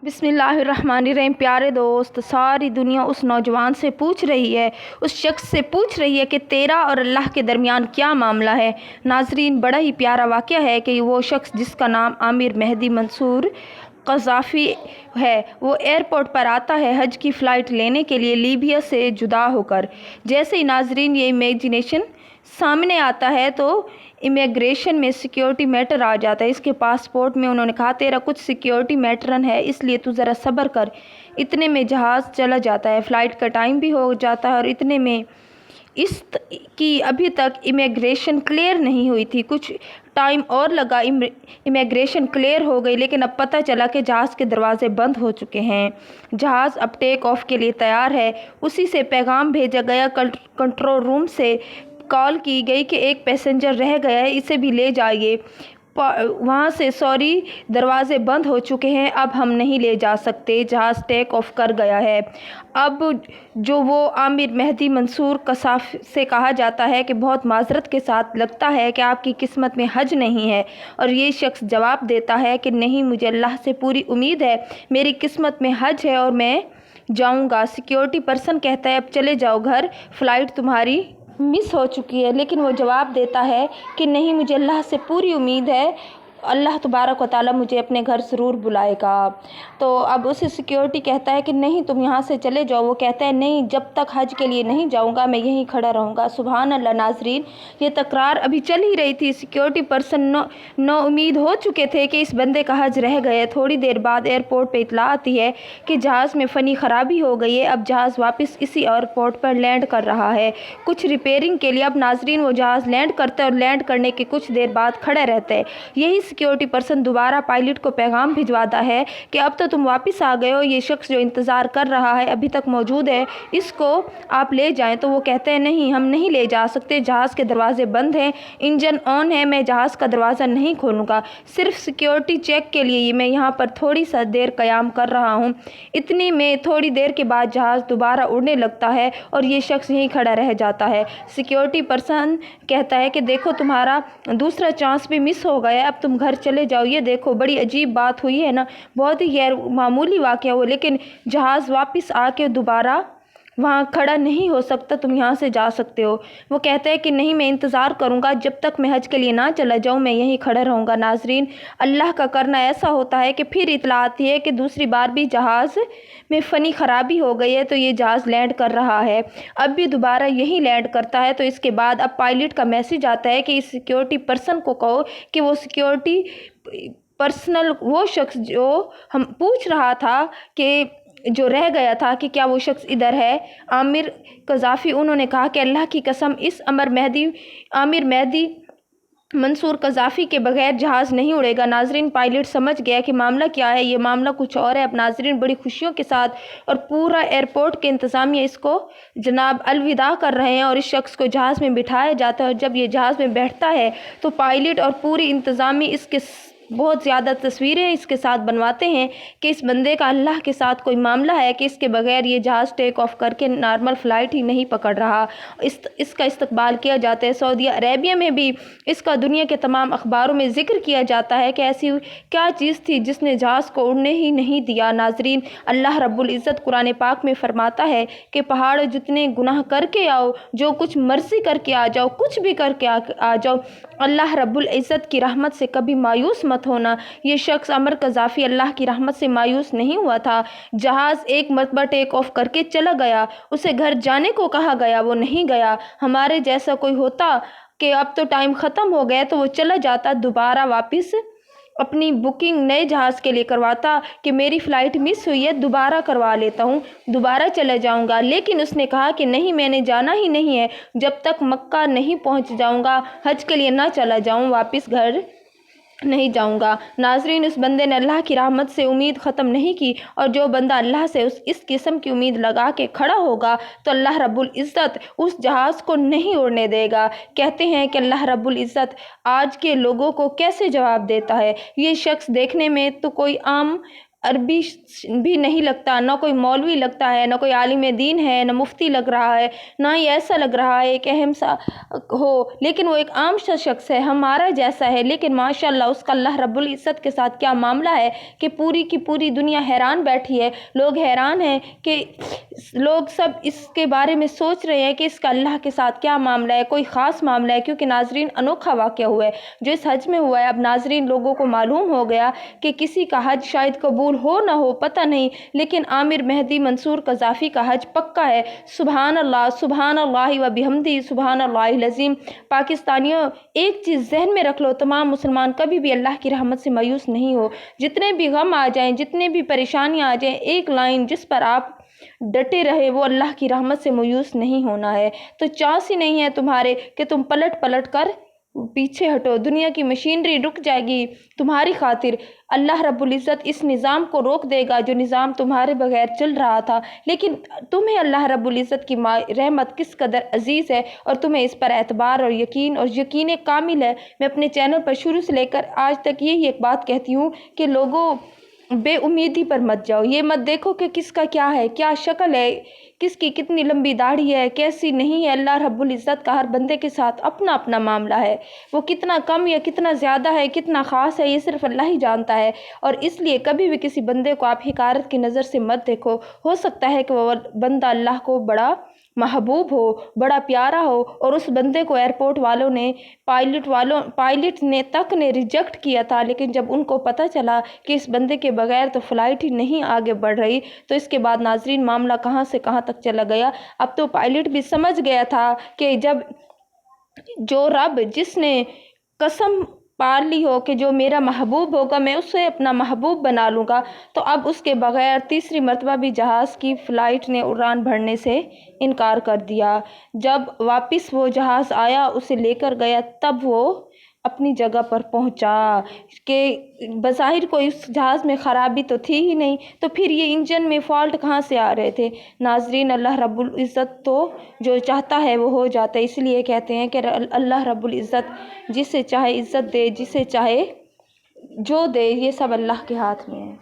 बिस्मिल्लाहिर्रहमानिर्रहीम। प्यारे दोस्त, सारी दुनिया उस नौजवान से पूछ रही है, उस शख्स से पूछ रही है कि तेरा और अल्लाह के दरमियान क्या मामला है। नाजरीन, बड़ा ही प्यारा वाक़या है कि वो शख्स जिसका नाम आमिर मेहदी मंसूर क़ज़ाफ़ी है, वो एयरपोर्ट पर आता है हज की फ़्लाइट लेने के लिए लीबिया से जुदा होकर। जैसे ही नाजरीन ये इमेजिनेशन सामने आता है तो इमिग्रेशन में सिक्योरिटी मैटर आ जाता है। इसके पासपोर्ट में उन्होंने कहा तेरा कुछ सिक्योरिटी मैटरन है, इसलिए तू ज़रा सब्र कर। इतने में जहाज़ चला जाता है, फ़्लाइट का टाइम भी हो जाता है और इतने में की अभी तक इमिग्रेशन क्लियर नहीं हुई थी। कुछ टाइम और लगा, इमिग्रेशन क्लियर हो गई, लेकिन अब पता चला कि जहाज़ के दरवाजे बंद हो चुके हैं। जहाज़ अब टेक ऑफ के लिए तैयार है। उसी से पैगाम भेजा गया, कंट्रोल रूम से कॉल की गई कि एक पैसेंजर रह गया है, इसे भी ले जाइए। वहाँ से सॉरी, दरवाज़े बंद हो चुके हैं, अब हम नहीं ले जा सकते, जहाज़ टेक ऑफ कर गया है। अब जो वो आमिर मेहदी मंसूर क़ज़ाफ़ी से कहा जाता है कि बहुत माजरत के साथ लगता है कि आपकी किस्मत में हज नहीं है। और ये शख्स जवाब देता है कि नहीं, मुझे अल्लाह से पूरी उम्मीद है, मेरी किस्मत में हज है और मैं जाऊँगा। सिक्योरिटी पर्सन कहता है अब चले जाओ घर, फ़्लाइट तुम्हारी मिस हो चुकी है। लेकिन वो जवाब देता है कि नहीं, मुझे अल्लाह से पूरी उम्मीद है, अल्लाह तबारक व तआला मुझे अपने घर ज़रूर बुलाएगा। तो अब उसे सिक्योरिटी कहता है कि नहीं, तुम यहाँ से चले जाओ। वो कहता है नहीं, जब तक हज के लिए नहीं जाऊँगा मैं यहीं खड़ा रहूँगा। सुभान अल्लाह। नाजरीन, ये तकरार अभी चल ही रही थी। सिक्योरिटी पर्सन नो उम्मीद हो चुके थे कि इस बंदे का हज रह गया। थोड़ी देर बाद एयरपोर्ट पर इतला आती है कि जहाज़ में फ़नी ख़राबी हो गई है। अब जहाज़ वापस इसी एयरपोर्ट पर लैंड कर रहा है कुछ रिपेयरिंग के लिए। अब नाजरीन, वो जहाज़ लैंड करता है और लैंड करने के कुछ देर बाद खड़ा रहता है। यही सिक्योरिटी पर्सन दोबारा पायलट को पैगाम भिजवाता है कि अब तो तुम वापस आ गए हो, ये शख्स जो इंतज़ार कर रहा है अभी तक मौजूद है, इसको आप ले जाएं। तो वो कहते हैं नहीं, हम नहीं ले जा सकते, जहाज़ के दरवाजे बंद हैं, इंजन ऑन है, मैं जहाज़ का दरवाज़ा नहीं खोलूँगा, सिर्फ सिक्योरिटी चेक के लिए मैं यहाँ पर थोड़ी सा देर क़याम कर रहा हूँ। इतनी में थोड़ी देर के बाद जहाज़ दोबारा उड़ने लगता है और ये शख्स यहीं खड़ा रह जाता है। सिक्योरिटी पर्सन कहता है कि देखो, तुम्हारा दूसरा चांस भी मिस हो गया, अब तुम घर चले जाओ। ये देखो, बड़ी अजीब बात हुई है ना, बहुत ही गैर मामूली वाक़या हो, लेकिन जहाज़ वापस आके दोबारा वहाँ खड़ा नहीं हो सकता, तुम यहाँ से जा सकते हो। वो कहता है कि नहीं, मैं इंतज़ार करूँगा, जब तक मैं हज के लिए ना चला जाऊँ मैं यहीं खड़ा रहूँगा। नाजरीन, अल्लाह का करना ऐसा होता है कि फिर इतला आती है कि दूसरी बार भी जहाज़ में फ़नी ख़राबी हो गई है, तो ये जहाज़ लैंड कर रहा है। अब भी दोबारा यहीं लैंड करता है। तो इसके बाद अब पायलट का मैसेज आता है कि इस सिक्योरिटी पर्सन को कहो कि वो सिक्योरिटी पर्सनल, वो शख्स जो हम पूछ रहा था कि जो रह गया था कि क्या वो शख्स इधर है, आमिर क़ज़ाफ़ी, उन्होंने कहा कि अल्लाह की कसम, इस आमिर मेहदी मंसूर क़ज़ाफ़ी के बगैर जहाज़ नहीं उड़ेगा। नाजरीन, पायलट समझ गया कि मामला क्या है, ये मामला कुछ और है। अब नाजरीन, बड़ी खुशियों के साथ और पूरा एयरपोर्ट के इंतज़ामिया इसको जनाब अलविदा कर रहे हैं और इस शख्स को जहाज़ में बिठाया जाता है। और जब ये जहाज़ में बैठता है तो पायलट और पूरी इंतज़ामिया इसके बहुत ज़्यादा तस्वीरें इसके साथ बनवाते हैं कि इस बंदे का अल्लाह के साथ कोई मामला है कि इसके बगैर ये जहाज़ टेक ऑफ करके नॉर्मल फ़्लाइट ही नहीं पकड़ रहा। इसका इस्तकबाल किया जाता है। सऊदी अरेबिया में भी इसका दुनिया के तमाम अखबारों में ज़िक्र किया जाता है कि ऐसी क्या चीज़ थी जिसने जहाज़ को उड़ने ही नहीं दिया। नाजरीन, अल्लाह रब्बुल इज़्ज़त कुरान पाक में फ़रमाता है कि पहाड़ जितने गुनाह करके आओ, जो कुछ मर्ज़ी करके आ जाओ, कुछ भी करके आ जाओ, अल्लाह रब्बुल इज़्ज़त की रहमत से कभी मायूस मत होना। ये शख्स आमिर क़ज़ाफ़ी अल्लाह की रहमत से मायूस नहीं हुआ था। जहाज़ एक मरतबा टेक ऑफ करके चला गया, उसे घर जाने को कहा गया, वो नहीं गया। हमारे जैसा कोई होता कि अब तो टाइम ख़त्म हो गया, तो वो चला जाता, दोबारा वापस अपनी बुकिंग नए जहाज़ के लिए करवाता कि मेरी फ़्लाइट मिस हुई है, दोबारा करवा लेता हूँ, दोबारा चला जाऊँगा। लेकिन उसने कहा कि नहीं, मैंने जाना ही नहीं है, जब तक मक्का नहीं पहुँच जाऊँगा, हज के लिए ना चला जाऊँ, वापस घर नहीं जाऊँगा। नाजरीन, उस बंदे ने अल्लाह की रहमत से उम्मीद ख़त्म नहीं की, और जो बंदा अल्लाह से इस किस्म की उम्मीद लगा के खड़ा होगा तो अल्लाह रब्बुल इज़्ज़त उस जहाज़ को नहीं उड़ने देगा। कहते हैं कि अल्लाह रब्बुल इज़्ज़त आज के लोगों को कैसे जवाब देता है। ये शख्स देखने में तो कोई आम عربی بھی نہیں لگتا، نہ کوئی مولوی لگتا ہے، نہ کوئی عالم دین ہے، نہ مفتی لگ رہا ہے، نہ ہی ایسا لگ رہا ہے کہ اہم سا ہو، لیکن وہ ایک عام سا شخص ہے، ہمارا جیسا ہے، لیکن ماشاءاللہ اس کا اللہ رب العزت کے ساتھ کیا معاملہ ہے کہ پوری کی پوری دنیا حیران بیٹھی ہے۔ لوگ حیران ہیں کہ لوگ سب اس کے بارے میں سوچ رہے ہیں کہ اس کا اللہ کے ساتھ کیا معاملہ ہے، کوئی خاص معاملہ ہے، کیونکہ ناظرین انوکھا واقعہ ہوا ہے جو اس حج میں ہوا ہے۔ اب ناظرین لوگوں کو معلوم ہو گیا کہ کسی کا حج شاید قبول ہو نہ ہو پتہ نہیں، لیکن عامر مہدی منصور قذافی کا حج پکا ہے۔ سبحان اللہ و بحمدہ سبحان اللہ العظیم۔ پاکستانیوں ایک چیز ذہن میں رکھ لو، تمام مسلمان کبھی بھی اللہ کی رحمت سے مایوس نہیں ہو، جتنے بھی غم آ جائیں، جتنے بھی پریشانیاں آ جائیں، ایک لائن جس پر آپ ڈٹے رہے وہ اللہ کی رحمت سے مایوس نہیں ہونا ہے۔ تو چانس ہی نہیں ہے تمہارے کہ تم پلٹ کر پیچھے ہٹو، دنیا کی مشینری رک جائے گی تمہاری خاطر، اللہ رب العزت اس نظام کو روک دے گا جو نظام تمہارے بغیر چل رہا تھا، لیکن تمہیں اللہ رب العزت کی رحمت کس قدر عزیز ہے اور تمہیں اس پر اعتبار اور یقین کامل ہے۔ میں اپنے چینل پر شروع سے لے کر آج تک یہی ایک بات کہتی ہوں کہ لوگوں بے امیدی پر مت جاؤ، یہ مت دیکھو کہ کس کا کیا ہے، کیا شکل ہے، کس کی کتنی لمبی داڑھی ہے، کیسی نہیں ہے۔ اللہ رب العزت کا ہر بندے کے ساتھ اپنا اپنا معاملہ ہے، وہ کتنا کم یا کتنا زیادہ ہے، کتنا خاص ہے، یہ صرف اللہ ہی جانتا ہے، اور اس لیے کبھی بھی کسی بندے کو آپ حقارت کی نظر سے مت دیکھو۔ ہو سکتا ہے کہ وہ بندہ اللہ کو بڑا محبوب ہو، بڑا پیارا ہو، اور اس بندے کو ایئرپورٹ والوں نے پائلٹ نے ریجیکٹ کیا تھا، لیکن جب ان کو پتہ چلا کہ اس بندے کے بغیر تو فلائٹ ہی نہیں آگے بڑھ رہی، تو اس کے بعد ناظرین معاملہ کہاں سے کہاں تک چلا گیا۔ اب تو پائلٹ بھی سمجھ گیا تھا کہ جب جو رب جس نے قسم پار لی ہو کہ جو میرا محبوب ہوگا میں اسے اپنا محبوب بنا لوں گا، تو اب اس کے بغیر تیسری مرتبہ بھی جہاز کی فلائٹ نے اڑان بھرنے سے انکار کر دیا۔ جب واپس وہ جہاز آیا، اسے لے کر گیا، تب وہ اپنی جگہ پر پہنچا کہ بظاہر کوئی اس جہاز میں خرابی تو تھی ہی نہیں، تو پھر یہ انجن میں فالٹ کہاں سے آ رہے تھے۔ ناظرین اللہ رب العزت تو جو چاہتا ہے وہ ہو جاتا ہے، اس لیے کہتے ہیں کہ اللہ رب العزت جسے چاہے عزت دے، جسے چاہے جو دے، یہ سب اللہ کے ہاتھ میں ہے۔